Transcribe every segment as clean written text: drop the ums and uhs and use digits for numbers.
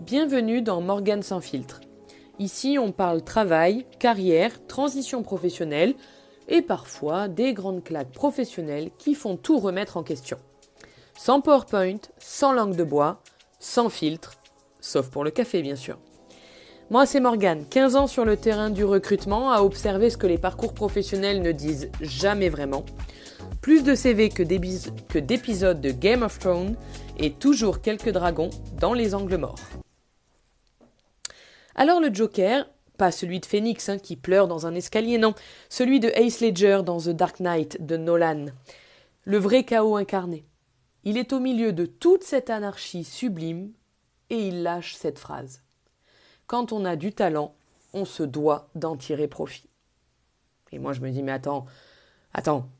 Bienvenue dans Morgane sans filtre. Ici, on parle travail, carrière, transition professionnelle et parfois des grandes claques professionnelles qui font tout remettre en question. Sans PowerPoint, sans langue de bois, sans filtre, sauf pour le café bien sûr. Moi c'est Morgane, 15 ans sur le terrain du recrutement à observer ce que les parcours professionnels ne disent jamais vraiment. Plus de CV que d'épisodes de Game of Thrones et toujours quelques dragons dans les angles morts. Alors le Joker, pas celui de Phoenix qui pleure dans un escalier, non, celui de Heath Ledger dans The Dark Knight de Nolan, le vrai chaos incarné. Il est au milieu de toute cette anarchie sublime et il lâche cette phrase. Quand on a du talent, on se doit d'en tirer profit. Et moi je me dis mais attends,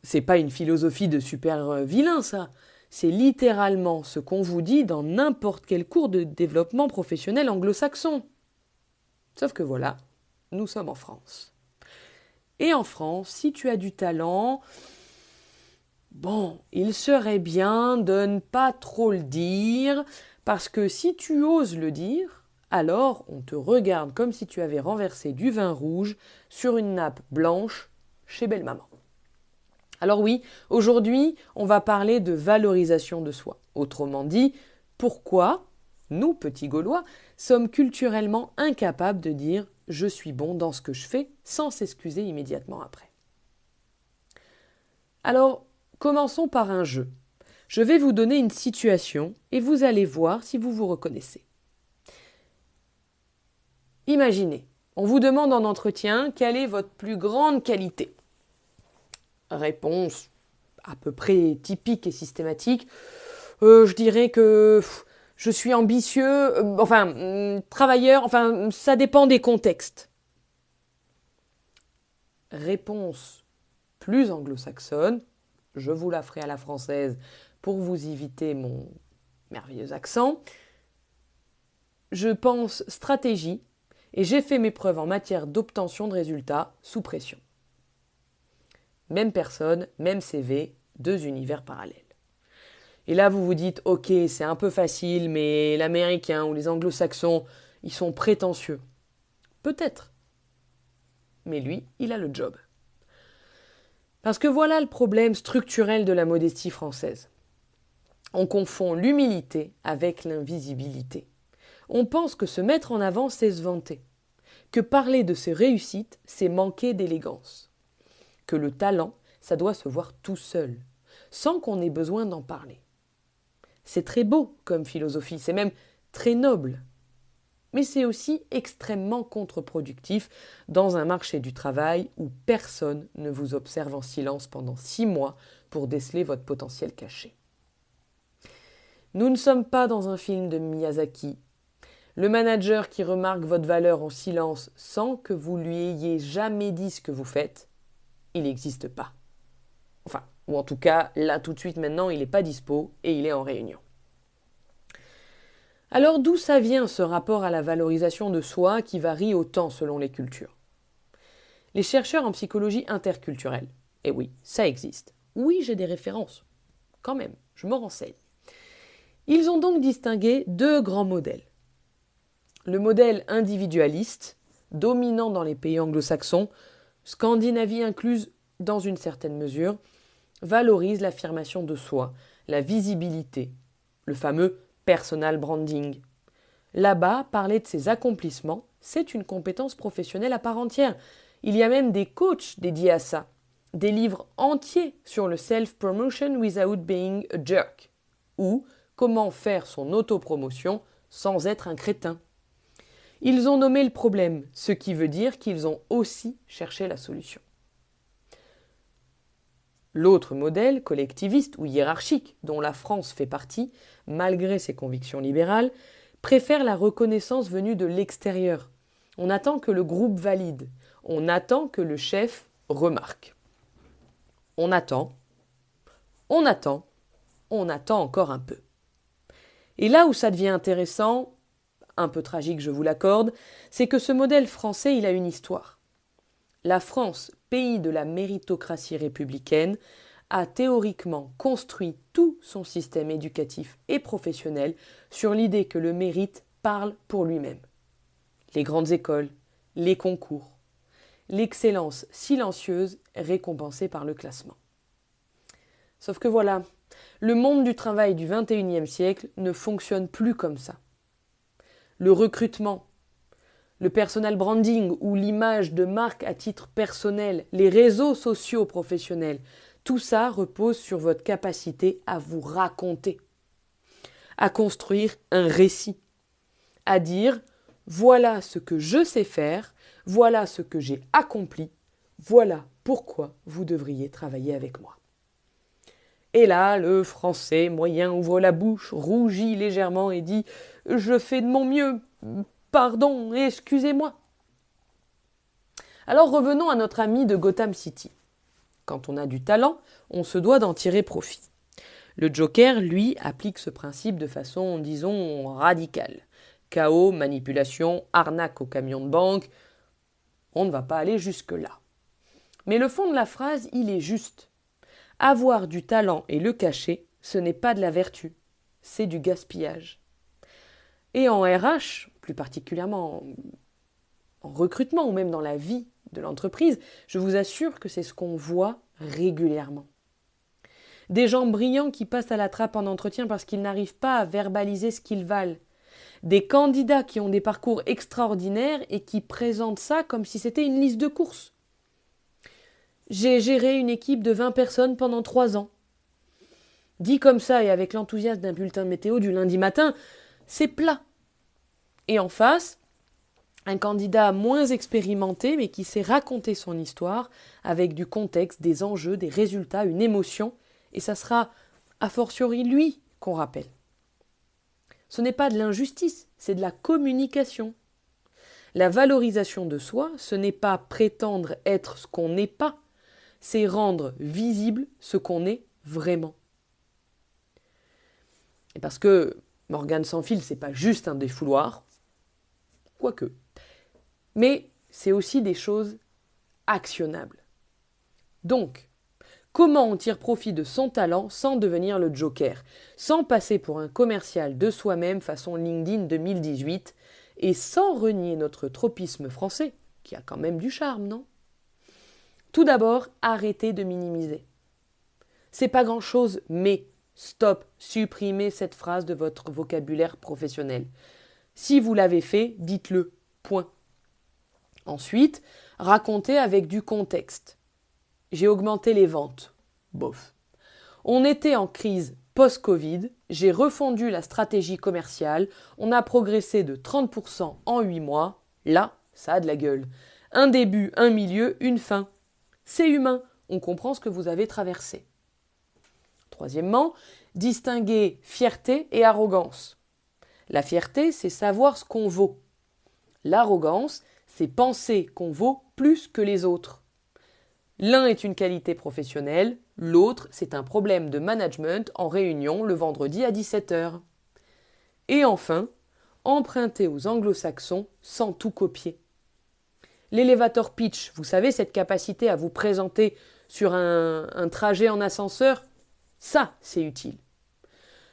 c'est pas une philosophie de super vilain ça. C'est littéralement ce qu'on vous dit dans n'importe quel cours de développement professionnel anglo-saxon. Sauf que voilà, nous sommes en France. Et en France, si tu as du talent, il serait bien de ne pas trop le dire, parce que si tu oses le dire, alors on te regarde comme si tu avais renversé du vin rouge sur une nappe blanche chez Belle Maman. Alors oui, aujourd'hui, on va parler de valorisation de soi. Autrement dit, pourquoi nous, petits Gaulois, sommes culturellement incapables de dire « je suis bon dans ce que je fais » sans s'excuser immédiatement après. Alors, commençons par un jeu. Je vais vous donner une situation et vous allez voir si vous vous reconnaissez. Imaginez, on vous demande en entretien quelle est votre plus grande qualité. Réponse à peu près typique et systématique. Je dirais que je suis ambitieux, travailleur, ça dépend des contextes. Réponse plus anglo-saxonne, je vous la ferai à la française pour vous éviter mon merveilleux accent. Je pense stratégie et j'ai fait mes preuves en matière d'obtention de résultats sous pression. Même personne, même CV, deux univers parallèles. Et là, vous vous dites, ok, c'est un peu facile, mais l'américain ou les anglo-saxons, ils sont prétentieux. Peut-être. Mais lui, il a le job. Parce que voilà le problème structurel de la modestie française. On confond l'humilité avec l'invisibilité. On pense que se mettre en avant, c'est se vanter. Que parler de ses réussites, c'est manquer d'élégance. Que le talent, ça doit se voir tout seul, sans qu'on ait besoin d'en parler. C'est très beau comme philosophie, c'est même très noble. Mais c'est aussi extrêmement contre-productif dans un marché du travail où personne ne vous observe en silence pendant 6 mois pour déceler votre potentiel caché. Nous ne sommes pas dans un film de Miyazaki. Le manager qui remarque votre valeur en silence sans que vous lui ayez jamais dit ce que vous faites, il n'existe pas. Ou en tout cas, là tout de suite maintenant, il n'est pas dispo et il est en réunion. Alors d'où ça vient ce rapport à la valorisation de soi qui varie autant selon les cultures? Les chercheurs en psychologie interculturelle, et oui, ça existe. Oui, j'ai des références. Quand même, je me renseigne. Ils ont donc distingué deux grands modèles. Le modèle individualiste, dominant dans les pays anglo-saxons, Scandinavie incluse dans une certaine mesure, valorise l'affirmation de soi, la visibilité, le fameux personal branding. Là-bas, parler de ses accomplissements, c'est une compétence professionnelle à part entière. Il y a même des coachs dédiés à ça, des livres entiers sur le self-promotion without being a jerk, ou comment faire son autopromotion sans être un crétin. Ils ont nommé le problème, ce qui veut dire qu'ils ont aussi cherché la solution. L'autre modèle, collectiviste ou hiérarchique, dont la France fait partie, malgré ses convictions libérales, préfère la reconnaissance venue de l'extérieur. On attend que le groupe valide, on attend que le chef remarque. On attend encore un peu. Et là où ça devient intéressant, un peu tragique je vous l'accorde, c'est que ce modèle français, il a une histoire. La France, pays de la méritocratie républicaine, a théoriquement construit tout son système éducatif et professionnel sur l'idée que le mérite parle pour lui-même. Les grandes écoles, les concours, l'excellence silencieuse récompensée par le classement. Sauf que voilà, le monde du travail du XXIe siècle ne fonctionne plus comme ça. Le recrutement, le personal branding ou l'image de marque à titre personnel, les réseaux sociaux professionnels, tout ça repose sur votre capacité à vous raconter, à construire un récit, à dire « voilà ce que je sais faire, voilà ce que j'ai accompli, voilà pourquoi vous devriez travailler avec moi ». Et là, le Français moyen ouvre la bouche, rougit légèrement et dit « je fais de mon mieux, pardon, excusez-moi ». Alors revenons à notre ami de Gotham City. Quand on a du talent, on se doit d'en tirer profit. Le Joker, lui, applique ce principe de façon, disons, radicale. Chaos, manipulation, arnaque au camion de banque. On ne va pas aller jusque-là. Mais le fond de la phrase, il est juste. Avoir du talent et le cacher, ce n'est pas de la vertu, c'est du gaspillage. Et en RH, plus particulièrement en recrutement ou même dans la vie de l'entreprise, je vous assure que c'est ce qu'on voit régulièrement. Des gens brillants qui passent à la trappe en entretien parce qu'ils n'arrivent pas à verbaliser ce qu'ils valent. Des candidats qui ont des parcours extraordinaires et qui présentent ça comme si c'était une liste de courses. J'ai géré une équipe de 20 personnes pendant 3 ans. Dit comme ça et avec l'enthousiasme d'un bulletin de météo du lundi matin, c'est plat. Et en face, un candidat moins expérimenté mais qui sait raconter son histoire avec du contexte, des enjeux, des résultats, une émotion, et ça sera a fortiori lui qu'on rappelle. Ce n'est pas de l'injustice, c'est de la communication. La valorisation de soi, ce n'est pas prétendre être ce qu'on n'est pas, c'est rendre visible ce qu'on est vraiment. Et parce que Morgane Sans Fil, c'est pas juste un défouloir, quoique, mais c'est aussi des choses actionnables. Donc, comment on tire profit de son talent sans devenir le Joker, sans passer pour un commercial de soi-même façon LinkedIn 2018 et sans renier notre tropisme français, qui a quand même du charme, non ? Tout d'abord, arrêtez de minimiser. C'est pas grand-chose, mais stop, supprimez cette phrase de votre vocabulaire professionnel. Si vous l'avez fait, dites-le, point. Ensuite, racontez avec du contexte. J'ai augmenté les ventes. Bof. On était en crise post-Covid, j'ai refondu la stratégie commerciale, on a progressé de 30% en 8 mois. Là, ça a de la gueule. Un début, un milieu, une fin. C'est humain, on comprend ce que vous avez traversé. Troisièmement, distinguer fierté et arrogance. La fierté, c'est savoir ce qu'on vaut. L'arrogance, c'est penser qu'on vaut plus que les autres. L'un est une qualité professionnelle, l'autre, c'est un problème de management en réunion le vendredi à 17h. Et enfin, emprunter aux anglo-saxons sans tout copier. L'elevator pitch, vous savez, cette capacité à vous présenter sur un trajet en ascenseur, ça, c'est utile.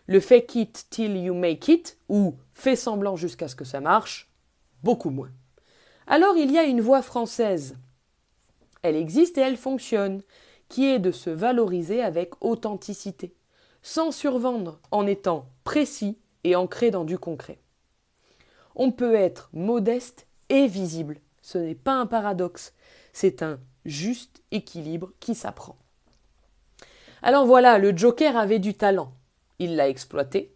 Le fake it till you make it, ou fais semblant jusqu'à ce que ça marche, beaucoup moins. Alors il y a une voie française. Elle existe et elle fonctionne, qui est de se valoriser avec authenticité, sans survendre, en étant précis et ancré dans du concret. On peut être modeste et visible. Ce n'est pas un paradoxe, c'est un juste équilibre qui s'apprend. Alors voilà, le Joker avait du talent. Il l'a exploité.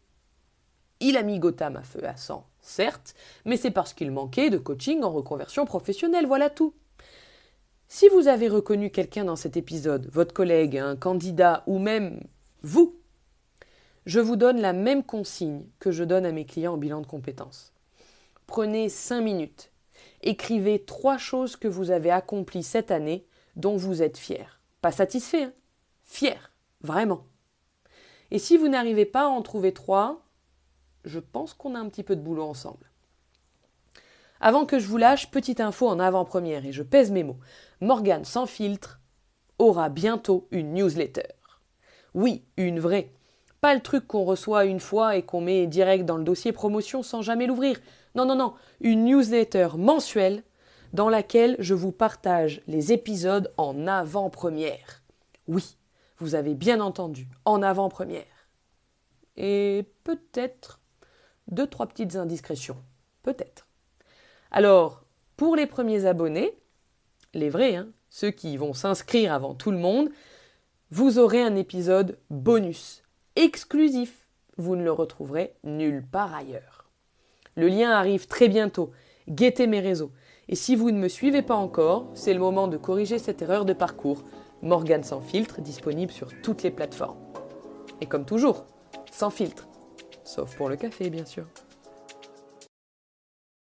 Il a mis Gotham à feu à sang, certes, mais c'est parce qu'il manquait de coaching en reconversion professionnelle, voilà tout. Si vous avez reconnu quelqu'un dans cet épisode, votre collègue, un candidat ou même vous, je vous donne la même consigne que je donne à mes clients en bilan de compétences. Prenez 5 minutes. Écrivez 3 choses que vous avez accomplies cette année dont vous êtes fier. Pas satisfait, hein ? Fier, vraiment. Et si vous n'arrivez pas à en trouver 3, je pense qu'on a un petit peu de boulot ensemble. Avant que je vous lâche, petite info en avant-première, et je pèse mes mots. Morgane Sans Filtre aura bientôt une newsletter. Oui, une vraie. Pas le truc qu'on reçoit une fois et qu'on met direct dans le dossier promotion sans jamais l'ouvrir. Non, non, non. Une newsletter mensuelle dans laquelle je vous partage les épisodes en avant-première. Oui, vous avez bien entendu, en avant-première. Et peut-être 2-3 petites indiscrétions. Peut-être. Alors, pour les premiers abonnés, les vrais, ceux qui vont s'inscrire avant tout le monde, vous aurez un épisode bonus, exclusif. Vous ne le retrouverez nulle part ailleurs. Le lien arrive très bientôt. Guettez mes réseaux. Et si vous ne me suivez pas encore, c'est le moment de corriger cette erreur de parcours. Morgane sans filtre, disponible sur toutes les plateformes. Et comme toujours, sans filtre. Sauf pour le café, bien sûr.